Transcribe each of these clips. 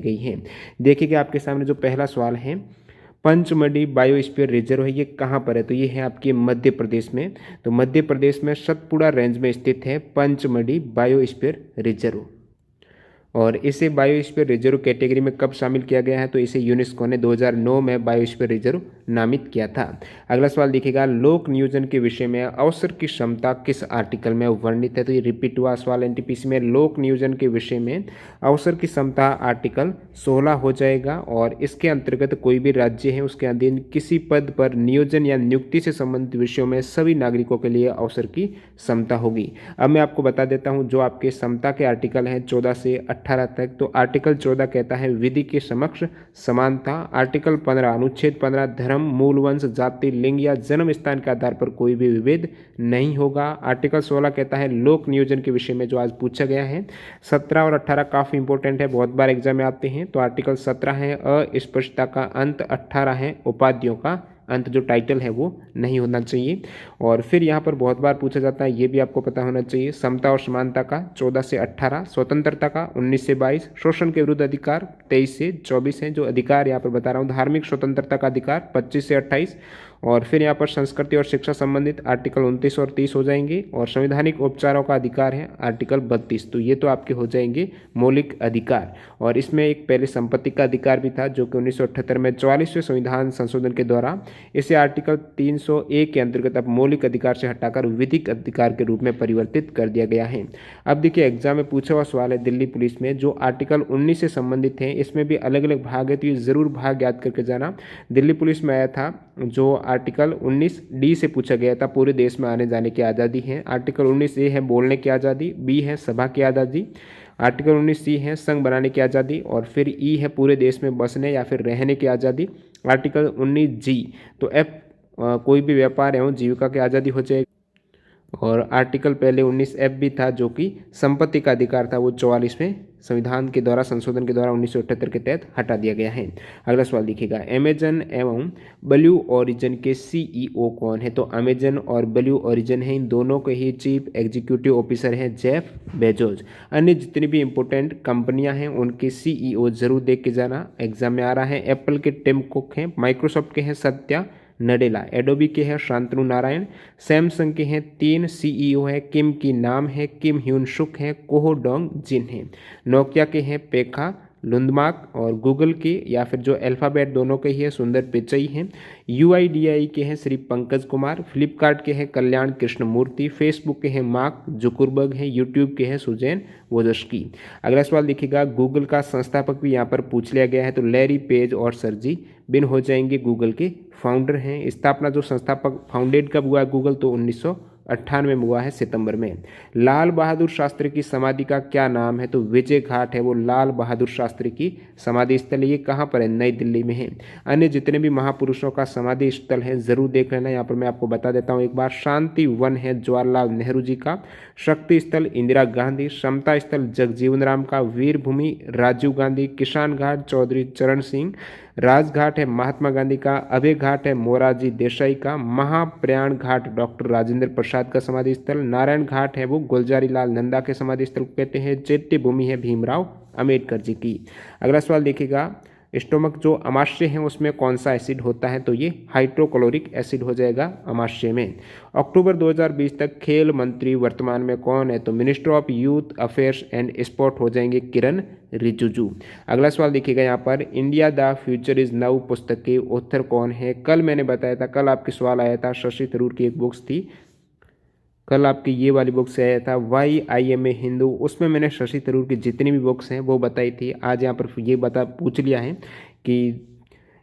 गई है। देखिएगा आपके सामने जो पहला सवाल है, पंचमढ़ी बायोस्फीयर रिजर्व है, ये कहाँ पर है? तो ये है आपके मध्य प्रदेश में। तो मध्य प्रदेश में सतपुड़ा रेंज में स्थित है पंचमढ़ी बायोस्फीयर रिजर्व। और इसे बायोस्फीयर रिजर्व कैटेगरी में कब शामिल किया गया है? तो इसे यूनेस्को ने 2009 में बायोस्फीयर रिजर्व नामित किया था। अगला सवाल देखिएगा, लोक नियोजन के विषय में अवसर की क्षमता किस आर्टिकल में वर्णित है? तो ये रिपीट हुआ सवाल एनटीपीसी में। लोक नियोजन के विषय में अवसर की क्षमता आर्टिकल 16 हो जाएगा। और इसके अंतर्गत कोई भी राज्य है उसके अधीन किसी पद पर नियोजन या नियुक्ति से संबंधित विषयों में सभी नागरिकों के लिए अवसर की क्षमता होगी। अब मैं आपको बता देता हूं जो आपके क्षमता के आर्टिकल हैं 14 से 18 तक। तो आर्टिकल 14 कहता है विधि के समक्ष समानता। आर्टिकल 15 अनुच्छेद 15 धर्म, मूल वंश, जाति, लिंग या जन्म स्थान के आधार पर कोई भी विभेद नहीं होगा। आर्टिकल 16 कहता है लोक नियोजन के विषय में जो आज पूछा गया है। 17 और 18 काफी इंपॉर्टेंट है, बहुत बार एग्जाम में आते हैं। तो आर्टिकल 17 है अस्पष्टता का अंत, 18 है उपाधियों का अंत, जो टाइटल है वो नहीं होना चाहिए। और फिर यहाँ पर बहुत बार पूछा जाता है, ये भी आपको पता होना चाहिए, समता और समानता का 14 से 18, स्वतंत्रता का 19 से 22, शोषण के विरुद्ध अधिकार 23 से 24 है जो अधिकार यहाँ पर बता रहा हूँ। धार्मिक स्वतंत्रता का अधिकार 25 से 28। और फिर यहाँ पर संस्कृति और शिक्षा संबंधित आर्टिकल 29 और 30 हो जाएंगे। और संवैधानिक उपचारों का अधिकार है आर्टिकल 32। तो ये तो आपके हो जाएंगे मौलिक अधिकार। और इसमें एक पहले संपत्ति का अधिकार भी था जो कि 1978 में 44वें संविधान संशोधन के द्वारा इसे आर्टिकल 301 के अंतर्गत अब मौलिक अधिकार से हटाकर विधिक अधिकार के रूप में परिवर्तित कर दिया गया है। अब देखिए एग्जाम में पूछा हुआ सवाल है दिल्ली पुलिस में, जो आर्टिकल 19 से संबंधित है। इसमें भी अलग अलग भाग है, तो ये जरूर भाग याद करके जाना। दिल्ली पुलिस में आया था जो आर्टिकल 19D से पूछा गया था, पूरे देश में आने जाने की आज़ादी है। आर्टिकल 19A है बोलने की आज़ादी, B है सभा की आज़ादी, आर्टिकल 19C है संघ बनाने की आज़ादी, और फिर E है पूरे देश में बसने या फिर रहने की आज़ादी। आर्टिकल 19G तो F कोई भी व्यापार एवं जीविका की आज़ादी हो जाएगी। और आर्टिकल पहले 19F भी था जो कि संपत्ति का अधिकार था, वो 44वें संविधान के द्वारा संशोधन के द्वारा 1978 के तहत हटा दिया गया है। अगला सवाल देखिएगा, अमेजन एवं ब्लू ओरिजिन के CEO कौन है? तो अमेजन और ब्लू ओरिजिन है, इन दोनों के ही चीफ एग्जीक्यूटिव ऑफिसर हैं जेफ बेजोस। अन्य जितनी भी इंपॉर्टेंट कंपनियां हैं उनके CEO जरूर देख के जाना, एग्जाम में आ रहा है। एप्पल के टिम कुक हैं, माइक्रोसॉफ्ट के हैं सत्या नडेला, एडोबी के हैं शांतनु नारायण, सैमसंग के हैं 3 CEO है, किम की नाम है, किम ह्यून शुक है, कोहो डोंग जिन है, नोकिया के हैं पेखा लुंदमार्क, और गूगल के या फिर जो अल्फाबेट दोनों के ही है सुंदर पिचई हैं, UIDAI के हैं श्री पंकज कुमार, फ्लिपकार्ट के हैं कल्याण कृष्ण मूर्ति, फेसबुक के हैं मार्क जुकरबर्ग हैं, यूट्यूब के हैं सुजैन वोजस्की। अगला सवाल देखिएगा, गूगल का संस्थापक भी यहाँ पर पूछ लिया गया है, तो लैरी पेज और सर्जी बिन हो जाएंगे, गूगल के फाउंडर हैं। स्थापना जो संस्थापक फाउंडेड कब हुआ है गूगल? तो 1998 में हुआ है सितंबर में। लाल बहादुर शास्त्री की समाधि का क्या नाम है? तो विजय घाट है वो लाल बहादुर शास्त्री की समाधि स्थल। ये कहाँ पर है? नई दिल्ली में है। अन्य जितने भी महापुरुषों का समाधि स्थल है जरूर देख लेना। यहाँ पर मैं आपको बता देता हूँ एक बार, शांति वन है जवाहरलाल नेहरू जी का, शक्ति स्थल इंदिरा गांधी, समता स्थल जगजीवन राम का, वीर भूमि राजीव गांधी, किसान घाट चौधरी चरण सिंह, राजघाट है महात्मा गांधी का, अभय घाट है मोरारजी देसाई का, महाप्रयाण घाट डॉक्टर राजेंद्र प्रसाद का समाधि स्थल, नारायण घाट है वो गुलजारी लाल नंदा के समाधि स्थल को कहते हैं, चैत्य भूमि है भीमराव अम्बेडकर जी की। अगला सवाल देखिएगा, स्टोमक जो अमाशय है उसमें कौन सा एसिड होता है? तो ये हाइड्रोक्लोरिक एसिड हो जाएगा अमाशय में। अक्टूबर 2020 तक खेल मंत्री वर्तमान में कौन है? तो minister of youth affairs and sport हो जाएंगे किरण रिजिजू। अगला सवाल देखिएगा यहाँ पर, India the future is now पुस्तक के ऑथर कौन है? कल मैंने बताया था, कल आपके सवाल आया था, शशि थरूर की एक बुक्स थी, कल आपकी ये वाली बुक से आया था YIMA हिंदू, उसमें मैंने शशि थरूर की जितनी भी बुक्स हैं वो बताई थी। आज यहाँ पर ये पूछ लिया है कि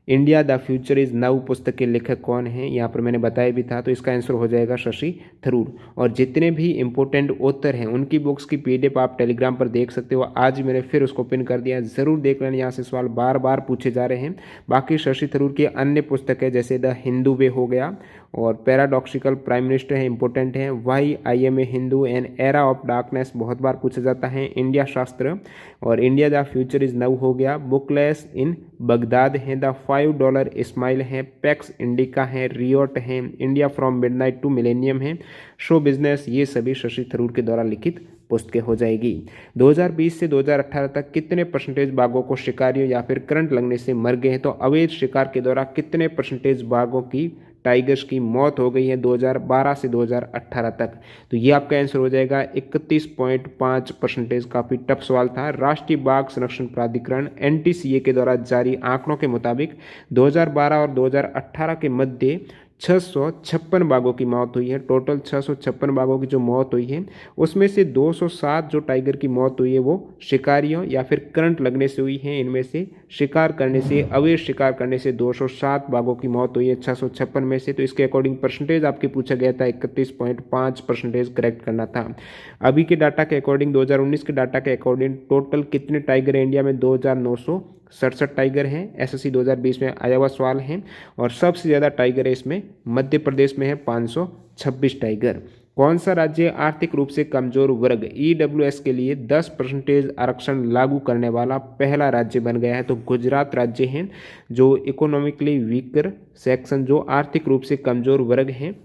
India the future is now पुस्तक के लेखक कौन है? यहाँ पर मैंने बताया भी था, तो इसका आंसर हो जाएगा शशि थरूर। और जितने भी इंपॉर्टेंट ऑथर हैं उनकी बुक्स की PDF आप टेलीग्राम पर देख सकते हो। आज मैंने फिर उसको पिन कर दिया, जरूर देख लेना, यहाँ से सवाल बार बार पूछे जा रहे हैं। बाकी शशि थरूर की अन्य पुस्तक है जैसे द हिंदू वे हो गया, और पैराडॉक्सिकल प्राइम मिनिस्टर है इंपॉर्टेंट है, YIMA Hindu and era of darkness बहुत बार पूछा जाता है, इंडिया शास्त्र, और India the future is now हो गया, बुकलेस इन बगदाद है, द $5 स्माइल है, पैक्स इंडिका है, रियोट है, India from midnight to millennium है, शो बिजनेस, ये सभी शशि थरूर के द्वारा लिखित पुष्ट के हो जाएगी। 2020 से 2018 तक कितने परसेंटेज बाघों को शिकारियों या फिर करंट लगने से मर गए हैं, तो अवैध शिकार के दौरान कितने परसेंटेज बाघों की, टाइगर्स की मौत हो गई है 2012 से 2018 तक। तो ये आपका आंसर हो जाएगा 31.5%। काफ़ी टफ सवाल था। राष्ट्रीय बाघ संरक्षण प्राधिकरण NTCA के द्वारा जारी आंकड़ों के मुताबिक 2012 और 2018 के मध्य 656 बाघों की मौत हुई है। टोटल 656 बाघों की जो मौत हुई है उसमें से 207 जो टाइगर की मौत हुई है वो शिकारियों या फिर करंट लगने से हुई है। इनमें से शिकार करने से, अवैध शिकार करने से 207 बाघों की मौत हुई है 656 में से। तो इसके अकॉर्डिंग परसेंटेज आपके पूछा गया था 31.5% करेक्ट करना था। अभी के डाटा के अकॉर्डिंग, 2019 के डाटा के अकॉर्डिंग टोटल कितने टाइगर है इंडिया में? 2967 टाइगर हैं। SSC 2020 में आया हुआ सवाल है। और सबसे ज़्यादा टाइगर है इसमें मध्य प्रदेश में है 526 टाइगर। कौन सा राज्य आर्थिक रूप से कमजोर वर्ग EWS के लिए 10% आरक्षण लागू करने वाला पहला राज्य बन गया है? तो गुजरात राज्य है जो इकोनॉमिकली वीकर सेक्शन, जो आर्थिक रूप से कमजोर वर्ग हैं,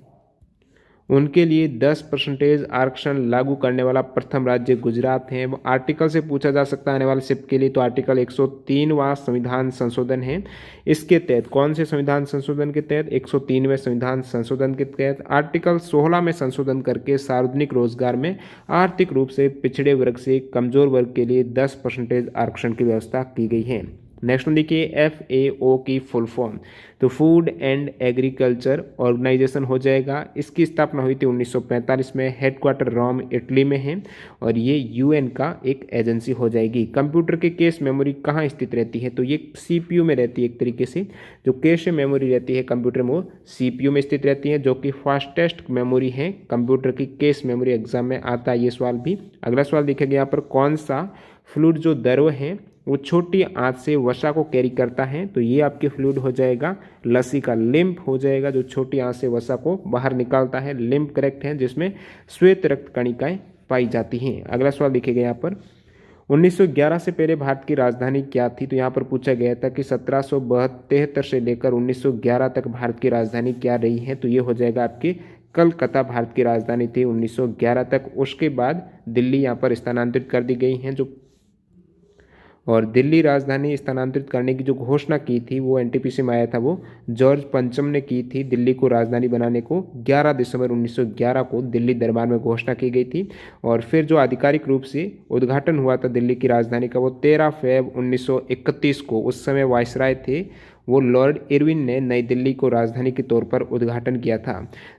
उनके लिए 10% आरक्षण लागू करने वाला प्रथम राज्य गुजरात है। आर्टिकल से पूछा जा सकता है आने वाले शिफ्ट के लिए, तो आर्टिकल 103वां संविधान संशोधन है। इसके तहत कौन से संविधान संशोधन के तहत? 103वें संविधान संशोधन के तहत आर्टिकल 16 में संशोधन करके सार्वजनिक रोजगार में आर्थिक रूप से पिछड़े वर्ग से कमजोर वर्ग के लिए 10% आरक्षण की व्यवस्था की गई है। नेक्स्ट में देखिए FAO की फुल फॉर्म, तो फूड एंड एग्रीकल्चर ऑर्गेनाइजेशन हो जाएगा। इसकी स्थापना हुई थी 1945 में। हेडक्वार्टर रोम इटली में है और ये UN का एक एजेंसी हो जाएगी। कंप्यूटर की कैश मेमोरी कहाँ स्थित रहती है? तो ये CPU में रहती है। एक तरीके से जो कैश मेमोरी रहती है कंप्यूटर में वो CPU में स्थित रहती है, जो कि फास्टेस्ट मेमोरी है। कंप्यूटर की कैश मेमोरी एग्जाम में आता है ये सवाल भी। अगला सवाल देखिएगा यहाँ पर, कौन सा फ्लूइड जो द्रव है वो छोटी आंत से वसा को कैरी करता है? तो ये आपके फ्लूइड हो जाएगा लसी का। लिम्फ हो जाएगा जो छोटी आंत से वसा को बाहर निकालता है। लिम्फ करेक्ट है, जिसमें श्वेत रक्त कणिकाएं पाई जाती हैं। अगला सवाल देखिएगा यहाँ पर, 1911 से पहले भारत की राजधानी क्या थी? तो यहाँ पर पूछा गया था कि 1773 से लेकर 1911 तक भारत की राजधानी क्या रही है? तो ये हो जाएगा आपकी कलकत्ता भारत की राजधानी थी 1911 तक। उसके बाद दिल्ली यहाँ पर स्थानांतरित कर दी गई हैं जो, और दिल्ली राजधानी स्थानांतरित करने की जो घोषणा की थी वो NTPC में आया था, वो जॉर्ज पंचम ने की थी। दिल्ली को राजधानी बनाने को 11 दिसंबर 1911 को दिल्ली दरबार में घोषणा की गई थी। और फिर जो आधिकारिक रूप से उद्घाटन हुआ था दिल्ली की राजधानी का वो 13 फरवरी 1931 को, उस समय वायसराय थे वो लॉर्ड इरविन ने नई दिल्ली को राजधानी के तौर पर उद्घाटन किया था।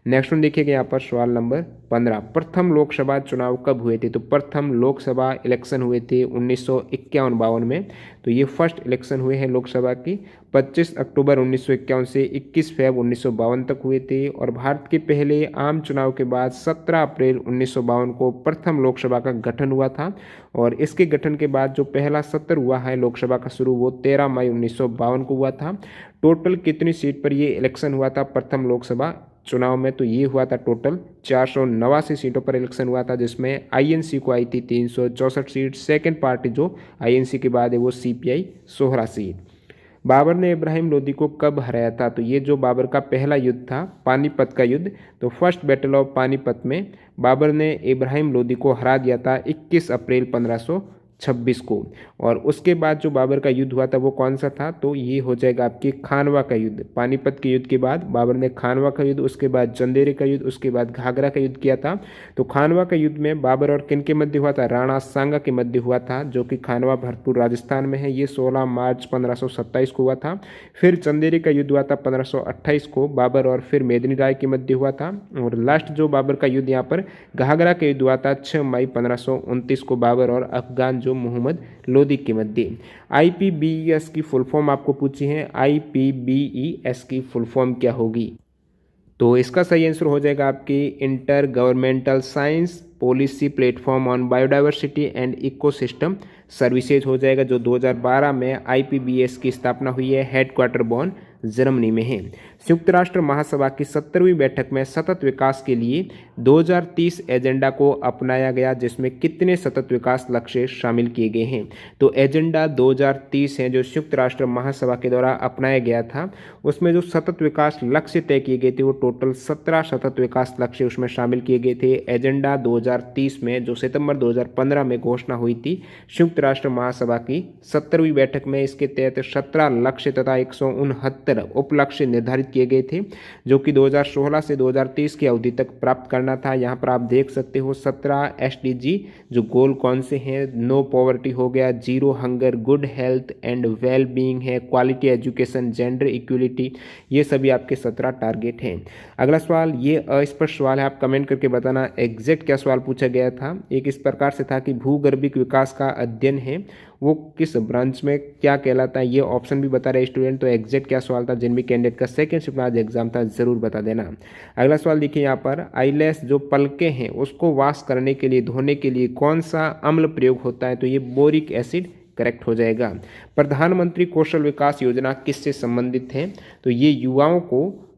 नेक्स्ट वन देखिएगा यहाँ पर सवाल नंबर 15, प्रथम लोकसभा चुनाव कब हुए थे? तो प्रथम लोकसभा इलेक्शन हुए थे 1951-52 में। तो ये फर्स्ट इलेक्शन हुए हैं लोकसभा की 25 अक्टूबर 1951 से 21 फरवरी 1952 तक हुए थे। और भारत के पहले आम चुनाव के बाद 17 अप्रैल 1952 को प्रथम लोकसभा का गठन हुआ था। और इसके गठन के बाद जो पहला सत्र हुआ है लोकसभा का शुरू, वो 13 मई 1952 को हुआ था। टोटल कितनी सीट पर ये इलेक्शन हुआ था प्रथम लोकसभा चुनाव में? तो ये हुआ था टोटल 489 सीटों पर इलेक्शन हुआ था, जिसमें INC को आई थी 364 सीट। सेकेंड पार्टी जो INC के बाद है वो CPI 16 सीट। बाबर ने इब्राहिम लोदी को कब हराया था? तो ये जो बाबर का पहला युद्ध था पानीपत का युद्ध, तो फर्स्ट बैटल ऑफ पानीपत में बाबर ने इब्राहिम लोदी को हरा दिया था 21 अप्रैल 1526 को। और उसके बाद जो बाबर का युद्ध हुआ था वो कौन सा था? तो ये हो जाएगा आपके खानवा का युद्ध। पानीपत के युद्ध के बाद बाबर ने खानवा का युद्ध, उसके बाद चंदेरी का युद्ध, उसके बाद घाघरा का युद्ध किया था। तो खानवा का युद्ध में बाबर और किन के मध्य हुआ था? राणा सांगा के मध्य हुआ था, जो कि खानवा भरतपुर राजस्थान में है। ये 16 मार्च 1527 को हुआ था। फिर चंदेरी का युद्ध हुआ था 1528 को, बाबर और फिर मेदिनी राय के मध्य हुआ था। और लास्ट जो बाबर का युद्ध यहाँ पर घाघरा का युद्ध हुआ था 6 मई 1529 को, बाबर और अफगान जो मोहम्मद लोदी के मध्य। IPBES की फुल फॉर्म आपको पूछी है, IPBES की फुल फॉर्म क्या होगी? तो इसका सही आंसर हो जाएगा आपकी inter governmental science policy platform on biodiversity and ecosystem services हो जाएगा, जो 2012 में IPBES की स्थापना हुई है। हेडक्वार्टर बॉन जर्मनी में है। संयुक्त राष्ट्र महासभा की 70वीं बैठक में सतत विकास के लिए 2030 एजेंडा को अपनाया गया, जिसमें कितने सतत विकास लक्ष्य शामिल किए गए हैं। तो एजेंडा 2030 है जो संयुक्त राष्ट्र महासभा के द्वारा अपनाया गया था, उसमें जो सतत विकास लक्ष्य तय किए गए थे वो टोटल 17 सतत विकास लक्ष्य उसमें शामिल किए गए थे। एजेंडा 2030 में जो सितंबर 2015 में घोषणा हुई थी संयुक्त राष्ट्र महासभा की 70वीं बैठक में, इसके तहत 17 लक्ष्य तथा 169 उपलक्ष्य निर्धारित किए गए थे, जो कि 2016 से 2030 की अवधि तक प्राप्त करना था। यहाँ पर आप देख सकते हो 17 SDG जो गोल कौन से हैं, नो पॉवर्टी हो गया, zero hunger, good health and well being है, क्वालिटी एजुकेशन, जेंडर इक्वलिटी, ये सभी आपके 17 टारगेट हैं। अगला सवाल, ये अस्पष्ट सवाल है, आप कमेंट करके बताना एग्जैक्ट क्या सवाल पूछा गया था। एक इस प्रकार से था कि भूगर्भिक विकास का अध्ययन है वो किस ब्रांच में क्या कहलाता है, ये ऑप्शन भी बता रहे स्टूडेंट। तो एग्जैक्ट क्या सवाल था, जिन भी कैंडिडेट का सेकंड शिफ्ट में आज एग्जाम था जरूर बता देना। अगला सवाल देखिए यहाँ पर, आईलैश जो पलके हैं उसको वॉश करने के लिए, धोने के लिए कौन सा अम्ल प्रयोग होता है, तो ये बोरिक एसिड करेक्ट हो जाएगा। प्रधानमंत्री कौशल विकास योजना किससे संबंधित है, तो ये युवाओं को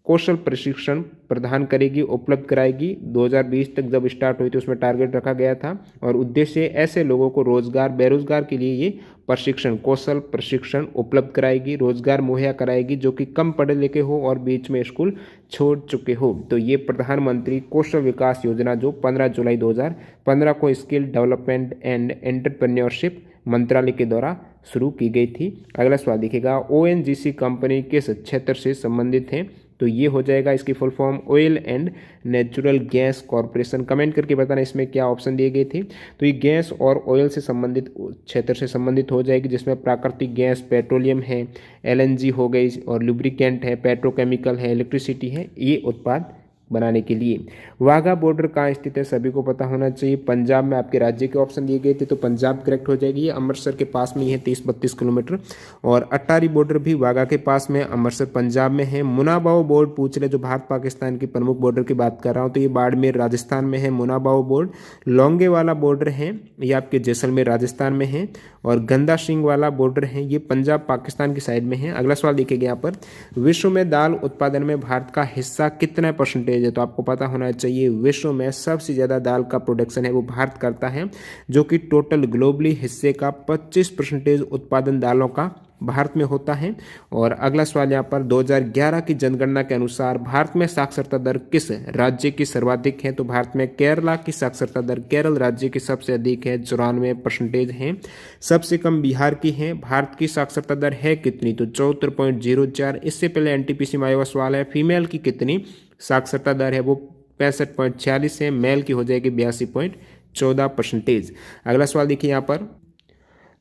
कौशल प्रशिक्षण प्रदान करेगी, उपलब्ध कराएगी। 2020 तक जब स्टार्ट हुई तो उसमें टारगेट रखा गया था और उद्देश्य ऐसे लोगों को रोजगार, बेरोजगार के लिए ये प्रशिक्षण, कौशल प्रशिक्षण उपलब्ध कराएगी, रोजगार मुहैया कराएगी जो कि कम पढ़े लिखे हो और बीच में स्कूल छोड़ चुके हो। तो ये प्रधानमंत्री कौशल विकास योजना जो 15 जुलाई 2015 को स्किल डेवलपमेंट एंड एंटरप्रेन्योरशिप मंत्रालय के द्वारा शुरू की गई थी। अगला सवाल देखिएगा, ONGC कंपनी किस क्षेत्र से संबंधित है, तो ये हो जाएगा इसकी full form oil and natural gas corporation. Comment करके बताना इसमें क्या ऑप्शन दिए गए थे, तो ये गैस और ऑयल से संबंधित क्षेत्र से संबंधित हो जाएगी, जिसमें प्राकृतिक गैस, पेट्रोलियम है, LNG हो गई और लुब्रिकेंट है, पेट्रोकेमिकल है, इलेक्ट्रिसिटी है, ये उत्पाद बनाने के लिए। वाघा बॉर्डर कहाँ स्थित है, सभी को पता होना चाहिए। पंजाब में आपके राज्य के ऑप्शन दिए गए थे तो पंजाब करेक्ट हो जाएगी। ये अमृतसर के पास में ही है 30-32 किलोमीटर। और अट्टारी बॉर्डर भी वाघा के पास में, अमृतसर पंजाब में है। मुनाबाओ बॉर्ड पूछ रहे, जो भारत पाकिस्तान की प्रमुख बॉर्डर की बात कर रहा हूँ, तो ये बाड़मेर राजस्थान में है मुनाबाओ बॉर्ड। लौंगे वाला बॉर्डर है ये आपके जैसलमेर राजस्थान में है। और गंदा सिंह वाला बॉर्डर है ये पंजाब पाकिस्तान की साइड में है। अगला सवाल देखिएगा यहाँ पर, विश्व में दाल उत्पादन में भारत का हिस्सा कितना परसेंटेज है, तो आपको पता होना चाहिए विश्व में सबसे ज़्यादा दाल का प्रोडक्शन है वो भारत करता है, जो कि टोटल ग्लोबली हिस्से का 25% उत्पादन दालों का भारत में होता है। और अगला सवाल यहाँ पर, 2011 की जनगणना के अनुसार भारत में साक्षरता दर किस राज्य की सर्वाधिक है, तो भारत में केरला की साक्षरता दर, केरल राज्य की सबसे अधिक है, 94% है। सबसे कम बिहार की है। भारत की साक्षरता दर है कितनी, तो 74.04। इससे पहले NTPC में आया हुआ सवाल है, फीमेल की कितनी साक्षरता दर है, वो 65.46 है। मेल की हो जाएगी 82.14%। अगला सवाल देखिए यहाँ पर,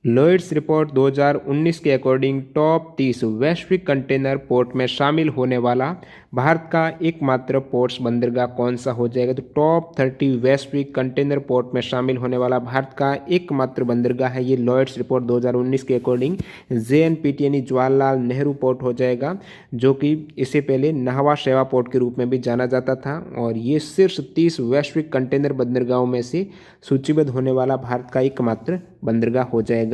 लॉयड्स रिपोर्ट 2019 के अकॉर्डिंग टॉप 30 वैश्विक कंटेनर पोर्ट में शामिल होने वाला भारत का एकमात्र पोर्ट्स बंदरगाह कौन सा हो जाएगा, तो टॉप 30 वैश्विक कंटेनर पोर्ट में शामिल होने वाला भारत का एकमात्र बंदरगाह है ये लॉयड्स रिपोर्ट 2019 के अकॉर्डिंग JNPT यानी जवाहरलाल नेहरू पोर्ट हो जाएगा, जो कि इससे पहले नाहवा शेवा पोर्ट के रूप में भी जाना जाता था। और ये शीर्ष 30 वैश्विक कंटेनर बंदरगाहों में से सूचीबद्ध होने वाला भारत का एकमात्र बंदरगाह हो जाएगा।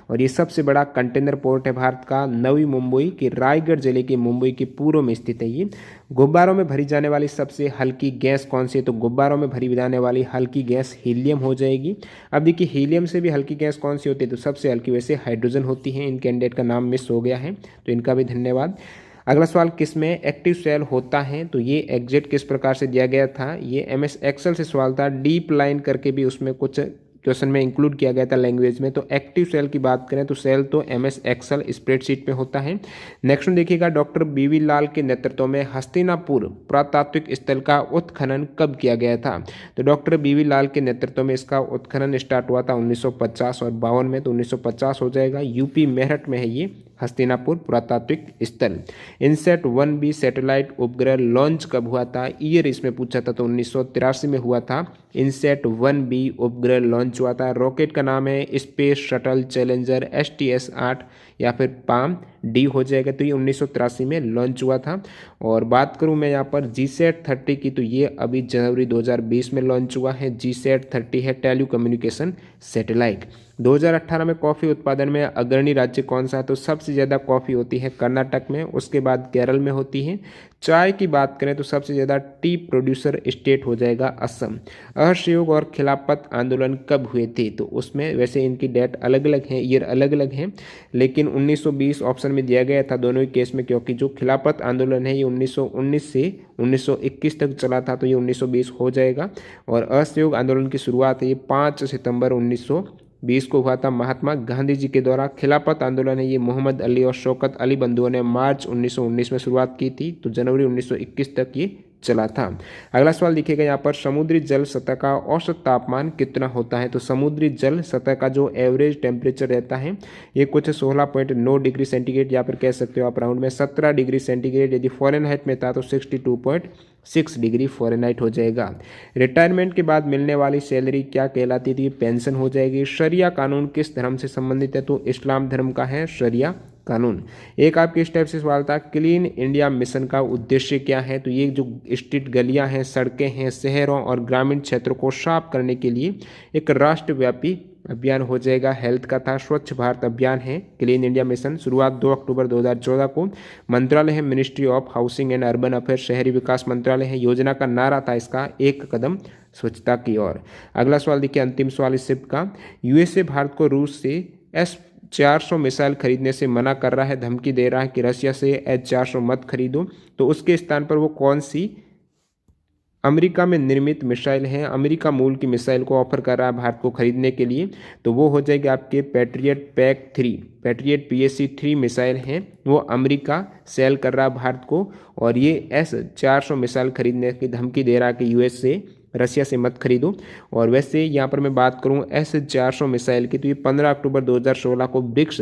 और ये सबसे बड़ा कंटेनर पोर्ट है भारत का नवी मुंबई के रायगढ़ जिले के मुंबई के पूर्व में स्थित है ये। गुब्बारों में भरी जाने वाली सबसे हल्की गैस कौन सी है, तो गुब्बारों में भरी जाने वाली हल्की गैस हीलियम हो जाएगी। अब देखिए हीलियम से भी हल्की गैस कौन सी होती है, तो सबसे हल्की वैसे हाइड्रोजन होती है। इन कैंडिडेट का नाम मिस हो गया है तो इनका भी धन्यवाद। अगला सवाल, किस में एक्टिव सेल होता है, तो ये एग्जैक्ट किस प्रकार से दिया गया था, ये MS एक्सेल से सवाल था। डीप लाइन करके भी उसमें कुछ क्वेश्चन में इंक्लूड किया गया था लैंग्वेज में। तो एक्टिव सेल की बात करें तो सेल तो MS एक्सेल स्प्रेडशीट में होता है। नेक्स्ट में देखिएगा, डॉक्टर BV लाल के नेतृत्व में हस्तिनापुर पुरातात्विक स्थल का उत्खनन कब किया गया था, तो डॉक्टर BV लाल के नेतृत्व में इसका उत्खनन स्टार्ट हुआ था 1950 और 52 में, तो 1950 हो जाएगा। UP मेरठ में है ये हस्तिनापुर पुरातात्विक स्थल। इनसेट 1B सैटेलाइट उपग्रह लॉन्च कब हुआ था, ईयर इसमें पूछा था, तो 1983 में हुआ था। इनसेट 1B उपग्रह लॉन्च हुआ था। रॉकेट का नाम है स्पेस शटल चैलेंजर STS-8 या फिर पाम डी हो जाएगा, तो ये 1983 में लॉन्च हुआ था। और बात करूं मैं यहाँ पर GSAT 30 की, तो ये अभी जनवरी 2020 में लॉन्च हुआ है। GSAT 30 है टेली कम्युनिकेशन सैटेलाइट। 2018 में कॉफ़ी उत्पादन में अग्रणी राज्य कौन सा है? तो सबसे ज़्यादा कॉफ़ी होती है कर्नाटक में, उसके बाद केरल में होती है। चाय की बात करें तो सबसे ज़्यादा टी प्रोड्यूसर स्टेट हो जाएगा असम। असहयोग और खिलाफत आंदोलन कब हुए थे? तो उसमें वैसे इनकी डेट अलग अलग है, ईयर अलग अलग हैं, लेकिन 1920 ऑप्शन में दिया गया था दोनों ही केस में, क्योंकि जो खिलाफत आंदोलन है ये 1919 से 1921 तक चला था, तो ये 1920 हो जाएगा। और असहयोग आंदोलन की शुरुआत है ये 5 सितंबर 1920 को हुआ था महात्मा गांधी जी के द्वारा। खिलाफत आंदोलन है ये मोहम्मद अली और शौकत अली बंधुओं ने मार्च 1919 में शुरुआत की थी, तो जनवरी 1921 तक ये चला था। अगला सवाल देखिएगा यहाँ पर, समुद्री जल सतह का औसत तापमान कितना होता है? तो समुद्री जल सतह का जो एवरेज टेम्परेचर रहता है ये कुछ 16.9 डिग्री सेंटीग्रेड, या फिर कह सकते हो आप राउंड में 17 डिग्री सेंटीग्रेड। यदि फ़ारेनहाइट में था तो 62.6 डिग्री फ़ारेनहाइट हो जाएगा। रिटायरमेंट के बाद मिलने वाली सैलरी क्या कहलाती थी? पेंशन हो जाएगी। शरिया कानून किस धर्म से संबंधित है? तो इस्लाम धर्म का है शरिया कानून। एक आपके इस टाइप से सवाल था, क्लीन इंडिया मिशन का उद्देश्य क्या है? तो ये जो स्ट्रीट गलियां हैं, सड़कें हैं, शहरों और ग्रामीण क्षेत्रों को साफ करने के लिए एक राष्ट्रव्यापी अभियान हो जाएगा। हेल्थ का था, स्वच्छ भारत अभियान है क्लीन इंडिया मिशन। शुरुआत 2 अक्टूबर 2014 को। मंत्रालय है ministry of housing and urban affair, शहरी विकास मंत्रालय है। योजना का नारा था इसका, एक कदम स्वच्छता की ओर। अगला सवाल देखिए, अंतिम सवाल इस शिफ्ट का, यूएसए भारत को रूस से S-400 मिसाइल खरीदने से मना कर रहा है, धमकी दे रहा है कि रशिया से H-400 मत खरीदो। तो उसके स्थान पर वो कौन सी अमेरिका में निर्मित मिसाइल है, अमेरिका मूल की मिसाइल को ऑफर कर रहा है भारत को खरीदने के लिए? तो वो हो जाएगी आपके patriot PAC-3, patriot PAC-3 missile हैं, वो अमेरिका सेल कर रहा है भारत को। और ये S-400 मिसाइल खरीदने की धमकी दे रहा है कि यूएस से, रशिया से मत खरीदो। और वैसे यहाँ पर मैं बात करूँ S-400 मिसाइल की, तो ये 15 अक्टूबर 2016 को ब्रिक्स